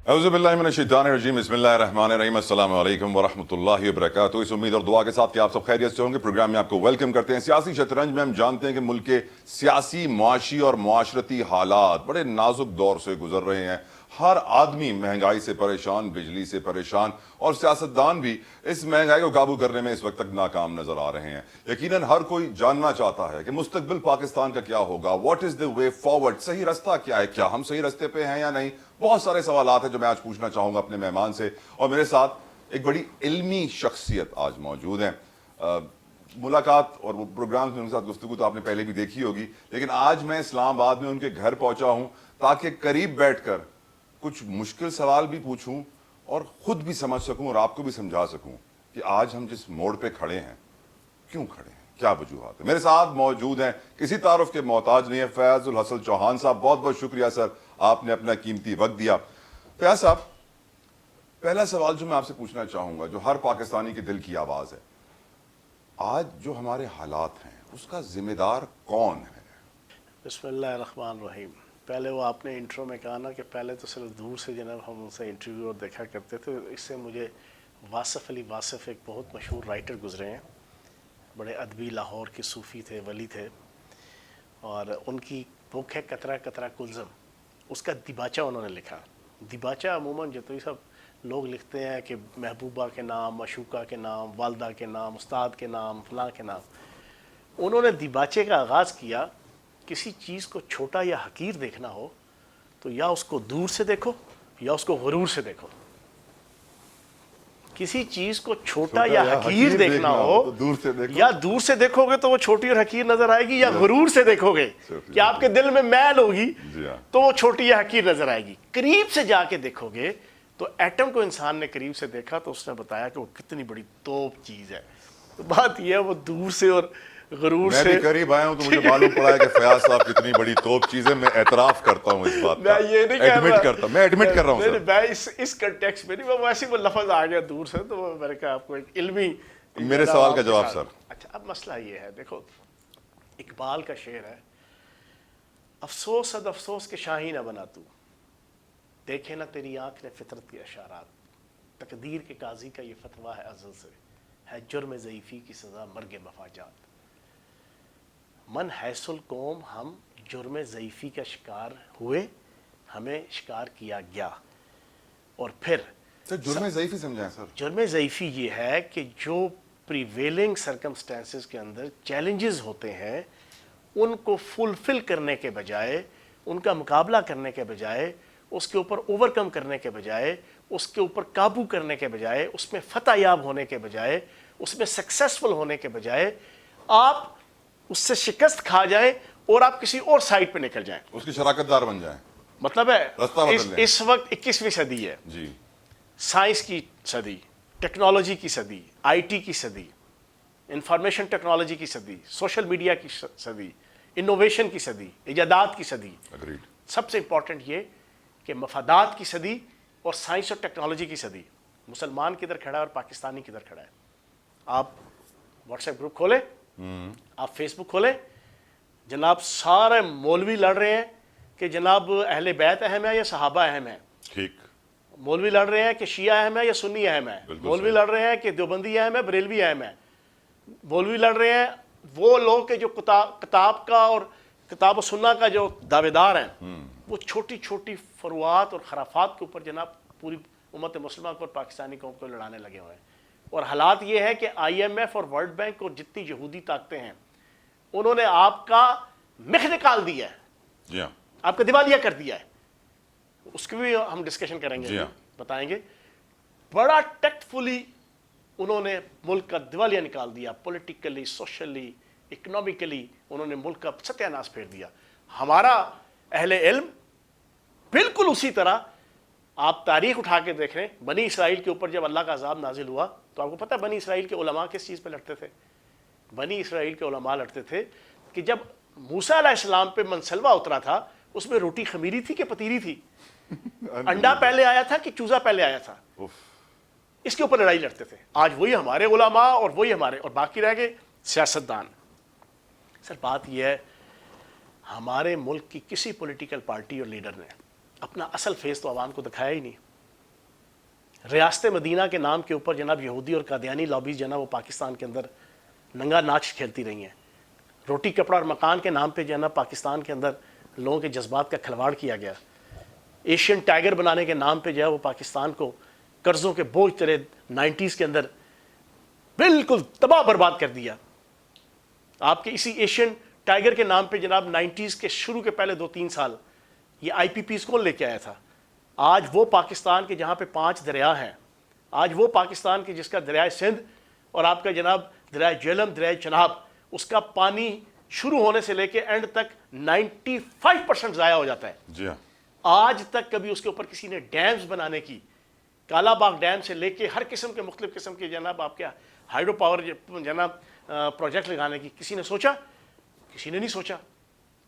اعوذ باللہ من الشیطان الرجیم، بسم اللہ الرحمن الرحیم، السلام علیکم ورحمۃ اللہ وبرکاتہ۔ اس امید اور دعا کے ساتھ کہ آپ سب خیریت سے ہوں گے، پروگرام میں آپ کو ویلکم کرتے ہیں۔ سیاسی شطرنج میں ہم جانتے ہیں کہ ملک کے سیاسی، معاشی اور معاشرتی حالات بڑے نازک دور سے گزر رہے ہیں۔ ہر آدمی مہنگائی سے پریشان، بجلی سے پریشان، اور سیاستدان بھی اس مہنگائی کو قابو کرنے میں اس وقت تک ناکام نظر آ رہے ہیں۔ یقیناً ہر کوئی جاننا چاہتا ہے کہ مستقبل پاکستان کا کیا ہوگا، what is the way forward, صحیح رستہ کیا ہے، کیا ہم صحیح رستے پہ ہیں یا نہیں۔ بہت سارے سوالات ہیں جو میں آج پوچھنا چاہوں گا اپنے مہمان سے، اور میرے ساتھ ایک بڑی علمی شخصیت آج موجود ہیں۔ ملاقات اور پروگرام میں ان کے ساتھ گفتگو تو آپ نے پہلے بھی دیکھی ہوگی، لیکن آج میں اسلام آباد میں ان کے گھر پہنچا ہوں تاکہ قریب بیٹھ کر کچھ مشکل سوال بھی پوچھوں اور خود بھی سمجھ سکوں اور آپ کو بھی سمجھا سکوں کہ آج ہم جس موڑ پہ کھڑے ہیں کیوں کھڑے ہیں، کیا وجوہات ہیں۔ میرے ساتھ موجود ہیں، کسی تعارف کے محتاج نہیں ہے، فیاض الحسن چوہان صاحب۔ بہت بہت شکریہ سر، آپ نے اپنا قیمتی وقت دیا۔ فیاض صاحب، پہلا سوال جو میں آپ سے پوچھنا چاہوں گا، جو ہر پاکستانی کے دل کی آواز ہے، آج جو ہمارے حالات ہیں اس کا ذمہ دار کون ہے؟ بسم اللہ الرحمن الرحیم۔ پہلے وہ آپ نے انٹرو میں کہا نا کہ پہلے تو صرف دور سے جناب ہم ان سے انٹرویو اور دیکھا کرتے تھے، اس سے مجھے واصف علی واصف ایک بہت مشہور رائٹر گزرے ہیں، بڑے ادبی، لاہور کے صوفی تھے، ولی تھے، اور ان کی بک ہے قطرہ قطرہ کلزم، اس کا دیباچہ انہوں نے لکھا۔ دیباچہ عموماً جتنی سب لوگ لکھتے ہیں کہ محبوبہ کے نام، مشوقہ کے نام، والدہ کے نام، استاد کے نام، فلاں کے نام، انہوں نے دیباچے کا آغاز کیا۔ کسی چیز کو چھوٹا یا حقیر دیکھنا ہو تو یا اس کو دور سے دیکھو یا اس کو غرور سے دیکھو۔ کسی چیز کو چھوٹا یا حقیر دیکھنا ہو یا دور سے دیکھو گے تو وہ چھوٹی اور حقیر نظر آئے گی، یا غرور سے دیکھو گے کہ آپ کے دل میں میل ہوگی تو وہ چھوٹی یا حقیر نظر آئے گی۔ قریب سے جا کے دیکھو گے تو ایٹم کو انسان نے قریب سے دیکھا تو اس نے بتایا کہ وہ کتنی بڑی توپ چیز ہے۔ تو بات یہ ہے، وہ دور سے اور غرور سے، میں بھی قریب آیا ہوں تو مجھے معلوم پڑا ہے کہ فیاض صاحب کتنی بڑی توپ چیز ہے۔ میں اعتراف کرتا ہوں اس بات کا، میں یہ نہیں کہہ رہا، میں ایڈمٹ کر رہا ہوں سر۔ میں اس کنٹیکسٹ میں نہیں، وہ ویسے وہ لفظ آ گیا دور سے تو میں نے کہا آپ کو ایک علمی میرے سوال کا جواب سر۔ اچھا، اب مسئلہ یہ ہے، دیکھو اقبال کا شعر ہے، افسوس صد افسوس کہ شاہی نہ بنا تو، دیکھے نہ تیری آنکھ نے فطرت کے اشارات، تقدیر کے قاضی کا یہ فتویٰ ہے ازل سے، ہے جرم ضعیفی کی سزا مرگ مفاجات۔ من حیث القوم ہم جرم ضعیفی کا شکار ہوئے، ہمیں شکار کیا گیا۔ اور پھر جرم ضعیفی سمجھائیں سر۔ جرم ضعیفی یہ ہے کہ جو پریویلنگ سرکمسٹانسز کے اندر چیلنجز ہوتے ہیں ان کو فلفل کرنے کے بجائے، ان کا مقابلہ کرنے کے بجائے، اس کے اوپر اوورکم کرنے کے بجائے، اس کے اوپر قابو کرنے کے بجائے، اس میں فتح یاب ہونے کے بجائے، اس میں سکسیسفل ہونے کے بجائے آپ اس سے شکست کھا جائیں اور آپ کسی اور سائٹ پہ نکل جائیں، اس کی شراکت دار بن جائیں۔ مطلب ہے اس وقت 21ویں صدی ہے، جی، سائنس کی صدی، ٹیکنالوجی کی صدی، آئی ٹی کی صدی، انفارمیشن ٹیکنالوجی کی صدی، سوشل میڈیا کی صدی، انوویشن کی صدی، ایجادات کی صدی۔ اگریڈ۔ سب سے امپورٹنٹ یہ کہ مفادات کی صدی اور سائنس اور ٹیکنالوجی کی صدی۔ مسلمان کدھر کھڑا ہے اور پاکستانی کدھر کھڑا ہے؟ آپ واٹس ایپ گروپ کھولیں، آپ فیس بک کھولیں، جناب سارے مولوی لڑ رہے ہیں کہ جناب اہل بیت اہم ہے یا صحابہ اہم ہے۔ ٹھیک۔ مولوی لڑ رہے ہیں کہ شیعہ اہم ہے یا سنی اہم ہے۔ مولوی لڑ رہے ہیں کہ دیوبندی اہم ہے، بریلوی اہم ہے۔ مولوی لڑ رہے ہیں وہ لوگ کہ جو کتاب کا اور کتاب و سنہ کا جو دعوے دار ہیں، وہ چھوٹی چھوٹی فروعات اور خرافات کے اوپر جناب پوری امت مسلمہ کو اور پاکستانی قوم کو لڑانے لگے ہوئے ہیں۔ اور حالات یہ ہے کہ آئی ایم ایف اور ورلڈ بینک اور جتنی یہودی طاقتیں ہیں انہوں نے آپ کا مخ نکال دیا ہے، جی ہاں، آپ کا دیوالیہ کر دیا ہے۔ اس کی بھی ہم ڈسکشن کریں گے، جی ہاں، بتائیں گے۔ بڑا ٹیکٹفلی انہوں نے ملک کا دیوالیہ نکال دیا، پولیٹیکلی، سوشلی، اکنامکلی انہوں نے ملک کا ستیہ ناش پھیر دیا۔ ہمارا اہل علم بالکل اسی طرح، آپ تاریخ اٹھا کے دیکھ رہے ہیں، بنی اسرائیل کے اوپر جب اللہ کا عذاب نازل ہوا تو آپ کو پتہ ہے بنی اسرائیل کے علماء کس چیز پہ لڑتے تھے؟ بنی اسرائیل کے علماء لڑتے تھے کہ جب موسیٰ علیہ السلام پہ منسلوہ اترا تھا اس میں روٹی خمیری تھی کہ پتیری تھی، انڈا پہلے آیا تھا کہ چوزا پہلے آیا تھا، اس کے اوپر لڑائی لڑتے تھے۔ آج وہی ہمارے علماء اور وہی ہمارے، اور باقی رہ گئے سیاستدان۔ سر بات یہ ہے، ہمارے ملک کی کسی پولیٹیکل پارٹی اور لیڈر نے اپنا اصل فیس تو عوام کو دکھایا ہی نہیں۔ ریاست مدینہ کے نام کے اوپر جناب یہودی اور قادیانی لابیز جناب وہ پاکستان کے اندر ننگا ناچ کھیلتی رہی ہیں. روٹی کپڑا اور مکان کے نام پہ جناب پاکستان کے اندر لوگوں کے جذبات کا کھلواڑ کیا گیا. ایشین ٹائیگر بنانے کے نام پہ جو ہے وہ پاکستان کو قرضوں کے بوجھ تلے 90s کے اندر بالکل تباہ برباد کر دیا. آپ کے اسی ایشین ٹائیگر کے نام پہ جناب 90s کے شروع کے پہلے 2-3 سال یہ آئی پی پیز کون لے کے آیا تھا؟ آج وہ پاکستان کے جہاں پہ 5 دریا ہیں، آج وہ پاکستان کے جس کا دریائے سندھ اور آپ کا جناب دریائے جہلم، دریائے چناب، اس کا پانی شروع ہونے سے لے کے اینڈ تک 95% ضائع ہو جاتا ہے. جی ہاں. آج تک کبھی اس کے اوپر کسی نے ڈیمز بنانے کی، کالا باغ ڈیم سے لے کے ہر قسم کے مختلف قسم کے جناب آپ کے ہائیڈرو پاور جناب پروجیکٹ لگانے کی کسی نے سوچا؟ کسی نے نہیں سوچا.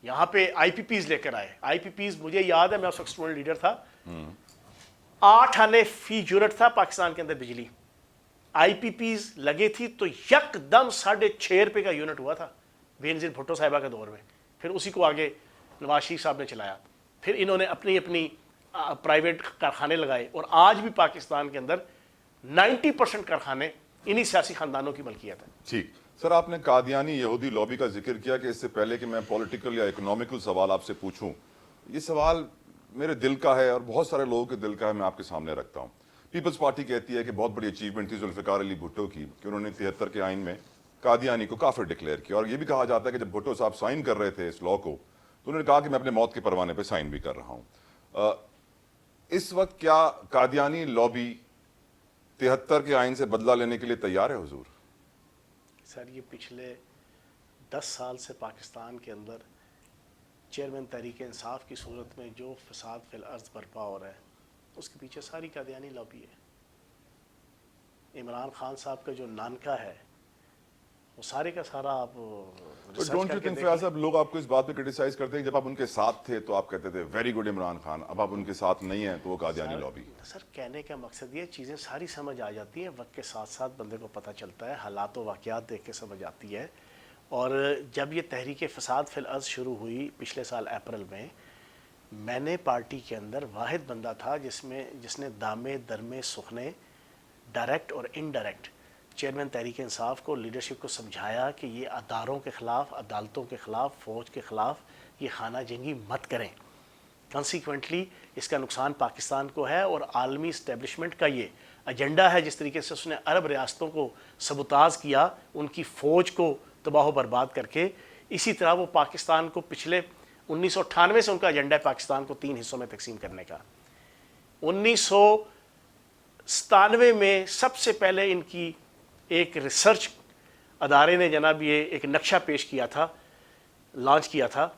یہاں پہ آئی پی پیز لے کر آئے. آئی پی پیز مجھے یاد ہے، میں اس وقت اسٹوڈنٹ لیڈر تھا. 8 آنے فی یونٹ تھا پاکستان کے اندر بجلی. آئی پی پیز لگے تھی تو یک دم 6.5 روپے کا یونٹ ہوا تھا بینظیر بھٹو صاحبہ کے دور میں. پھر اسی کو آگے نواز شریف صاحب نے چلایا. پھر انہوں نے اپنی پرائیویٹ کارخانے لگائے اور آج بھی پاکستان کے اندر 90% کارخانے انہی سیاسی خاندانوں کی ملکیت ہے. ٹھیک سر، آپ نے قادیانی یہودی لابی کا ذکر کیا کہ اس سے پہلے کہ میں پولیٹیکل یا اکنومیکل سوال آپ سے پوچھوں، یہ سوال میرے دل کا ہے اور بہت سارے لوگوں کے دل کا ہے، میں آپ کے سامنے رکھتا ہوں. پیپلز پارٹی کہتی ہے کہ بہت بڑی اچیومنٹ تھی ذوالفقار علی بھٹو کی کہ انہوں نے 73 کے آئین میں قادیانی کو کافر ڈکلیئر کیا. اور یہ بھی کہا جاتا ہے کہ جب بھٹو صاحب سائن کر رہے تھے اس لا کو تو انہوں نے کہا کہ میں اپنے موت کے پروانے پہ سائن بھی کر رہا ہوں. اس وقت کیا قادیانی لابی 73 کے آئین سے بدلہ لینے کے لیے تیار ہے حضور؟ سر یہ پچھلے 10 سال سے پاکستان کے اندر چیئرمین تحریک انصاف کی صورت میں جو فساد فی الارض برپا ہو رہا ہے اس کے پیچھے ساری قادیانی لابی ہے. عمران خان صاحب کا جو نانکا ہے وہ سارے کا سارا آپ ڈونٹ یو تھنک فیاض صاحب، لوگ آپ کو اس بات پہ کرٹیسائز کرتے ہیں کہ جب آپ ان کے ساتھ تھے تو آپ کہتے تھے ویری گڈ عمران خان، اب آپ ان کے ساتھ نہیں ہیں تو وہ قادیانی لابی. سر کہنے کا مقصد یہ چیزیں ساری سمجھ آ جاتی ہیں، وقت کے ساتھ ساتھ بندے کو پتہ چلتا ہے، حالات و واقعات دیکھ کے سمجھ آتی ہے. اور جب یہ تحریک فساد فی الارض شروع ہوئی پچھلے سال اپریل میں نے پارٹی کے اندر واحد بندہ تھا جس نے دامے درمے سخنے ڈائریکٹ اور انڈائریکٹ چیئرمین تحریک انصاف کو، لیڈرشپ کو سمجھایا کہ یہ اداروں کے خلاف، عدالتوں کے خلاف، فوج کے خلاف یہ خانہ جنگی مت کریں. کنسیکوینٹلی اس کا نقصان پاکستان کو ہے اور عالمی اسٹیبلشمنٹ کا یہ ایجنڈا ہے. جس طریقے سے اس نے عرب ریاستوں کو سبوتاژ کیا، ان کی فوج کو تباہ و برباد کر کے، اسی طرح وہ پاکستان کو پچھلے 1998 سے ان کا ایجنڈا ہے پاکستان کو 3 حصوں میں تقسیم کرنے کا. 1997 میں سب سے پہلے ان کی ایک ریسرچ ادارے نے جناب یہ ایک نقشہ پیش کیا تھا، لانچ کیا تھا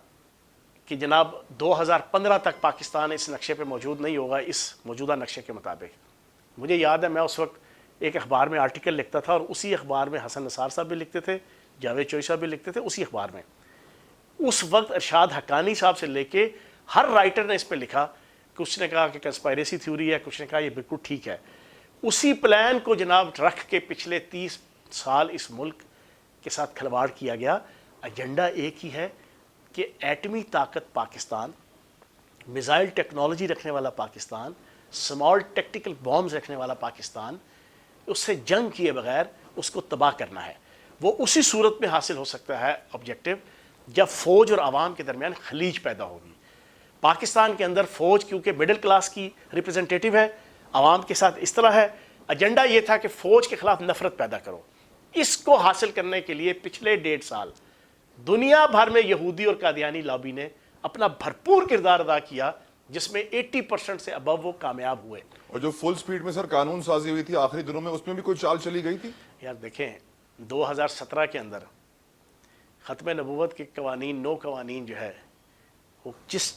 کہ جناب 2015 تک پاکستان اس نقشے پہ موجود نہیں ہوگا اس موجودہ نقشے کے مطابق. مجھے یاد ہے میں اس وقت ایک اخبار میں آرٹیکل لکھتا تھا اور اسی اخبار میں حسن نثار صاحب بھی لکھتے تھے، جاوید چوئی صاحب بھی لکھتے تھے اسی اخبار میں. اس وقت ارشاد حقانی صاحب سے لے کے ہر رائٹر نے اس پہ لکھا. کچھ نے کہا کہ کنسپائریسی تھیوری ہے، کچھ نے کہا یہ بالکل ٹھیک ہے. اسی پلان کو جناب رکھ کے پچھلے 30 سال اس ملک کے ساتھ کھلواڑ کیا گیا. ایجنڈا ایک ہی ہے کہ ایٹمی طاقت پاکستان، میزائل ٹیکنالوجی رکھنے والا پاکستان، سمال ٹیکٹیکل بامز رکھنے والا پاکستان، اس سے جنگ کیے بغیر اس کو تباہ کرنا ہے. وہ اسی صورت میں حاصل ہو سکتا ہے آبجیکٹو جب فوج اور عوام کے درمیان خلیج پیدا ہوگی. پاکستان کے اندر فوج کیونکہ مڈل کلاس کی ریپرزنٹیٹیو ہے، عوام کے ساتھ اس طرح ہے. ایجنڈا یہ تھا کہ فوج کے خلاف نفرت پیدا کرو. اس کو حاصل کرنے کے لیے پچھلے 1.5 سال دنیا بھر میں یہودی اور قادیانی لابی نے اپنا بھرپور کردار ادا کیا، جس میں 80% سے ابو وہ کامیاب ہوئے. اور جو فل سپیڈ میں سر قانون سازی ہوئی تھی آخری دنوں میں، اس میں بھی کوئی چال چلی گئی تھی؟ یار دیکھیں 2017 کے اندر ختم نبوت کے قوانین، 9 قوانین جو ہے وہ جس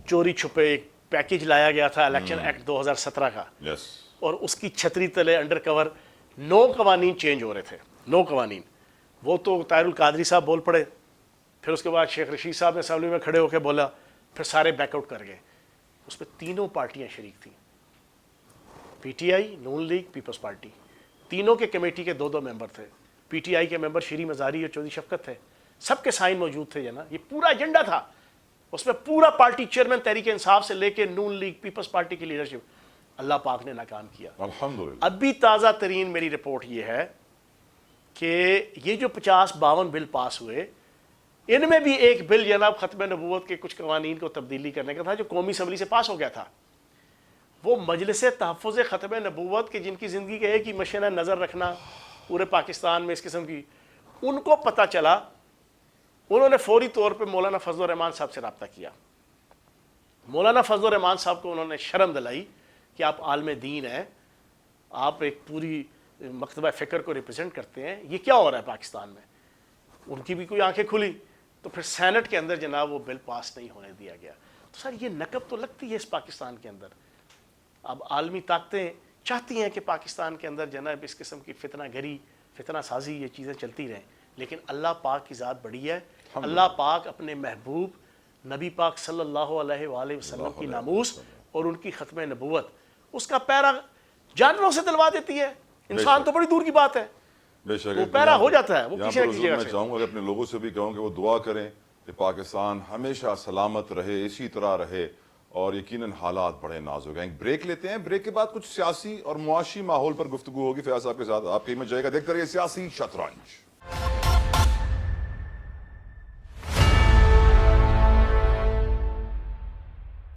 چوری چھپے ایک پیکیج لایا گیا تھا الیکشن ایکٹ 2017 کا، اور اس کی چھتری تلے انڈر کور 9 قوانین چینج ہو رہے تھے. 9 قوانین وہ تو طاہر القادری صاحب بول پڑے، پھر اس کے بعد شیخ رشید صاحب نے اسمبلی میں کھڑے ہو کے بولا، پھر سارے بیک آؤٹ کر گئے. اس میں تینوں پارٹیاں شریک تھیں، P T I, Noon league, peoples party. تینوں کے کمیٹی کے 2 ممبر تھے. پی ٹی آئی کے ممبر شیری مزاری اور چودھری شفقت تھے. سب کے سائن موجود تھے جناب. یہ پورا ایجنڈا تھا. اس میں پورا پارٹی چیئرمین تحریک انصاف سے لے کے نون لیگ، پیپلز پارٹی کی لیڈرشپ. اللہ پاک نے ناکام کیا. الحمدللہ. اب بھی تازہ ترین میری رپورٹ یہ ہے کہ یہ جو 50-52 بل پاس ہوئے ان میں بھی ایک بل جناب ختم نبوت کے کچھ قوانین کو تبدیلی کرنے کا تھا جو قومی اسمبلی سے پاس ہو گیا تھا. وہ مجلس تحفظ ختم نبوت کے جن کی زندگی کا ایک ہی مشن ہے نظر رکھنا پورے پاکستان میں اس قسم کی, ان کو پتہ چلا, انہوں نے فوری طور پہ مولانا فضل الرحمان صاحب سے رابطہ کیا. مولانا فضل الرحمان صاحب کو انہوں نے شرم دلائی کہ آپ عالم دین ہیں, آپ ایک پوری مکتبہ فکر کو ریپرزینٹ کرتے ہیں, یہ کیا ہو رہا ہے پاکستان میں. ان کی بھی کوئی آنکھیں کھلی تو پھر سینٹ کے اندر جناب وہ بل پاس نہیں ہونے دیا گیا. تو سر یہ نقب تو لگتی ہے اس پاکستان کے اندر. اب عالمی طاقتیں چاہتی ہیں کہ پاکستان کے اندر جناب اس قسم کی فتنہ گری, فتنہ سازی, یہ چیزیں چلتی رہیں, لیکن اللہ پاک کی ذات بڑی ہے. اللہ پاک اپنے محبوب نبی پاک صلی اللہ علیہ وآلہ وسلم کی ناموس اور ان کی ختم نبوت اس کا پیرا جانوروں سے دلوا دیتی ہے. انسان تو بڑی دور کی بات ہے, بے شک وہ پیرا ہو جاتا ہے وہ کسی نہ کسی جگہ میں سے. چاہوں گا کہ اپنے لوگوں سے بھی کہوں کہ وہ دعا کریں کہ پاکستان ہمیشہ سلامت رہے, اسی طرح رہے, اور یقیناً حالات بڑے نازک ہیں. ایک بریک لیتے ہیں, بریک کے بعد کچھ سیاسی اور معاشی ماحول پر گفتگو ہوگی فیاض صاحب کے ساتھ. آپ قیمت جائے گا, دیکھتے رہیے سیاسی شطرنج.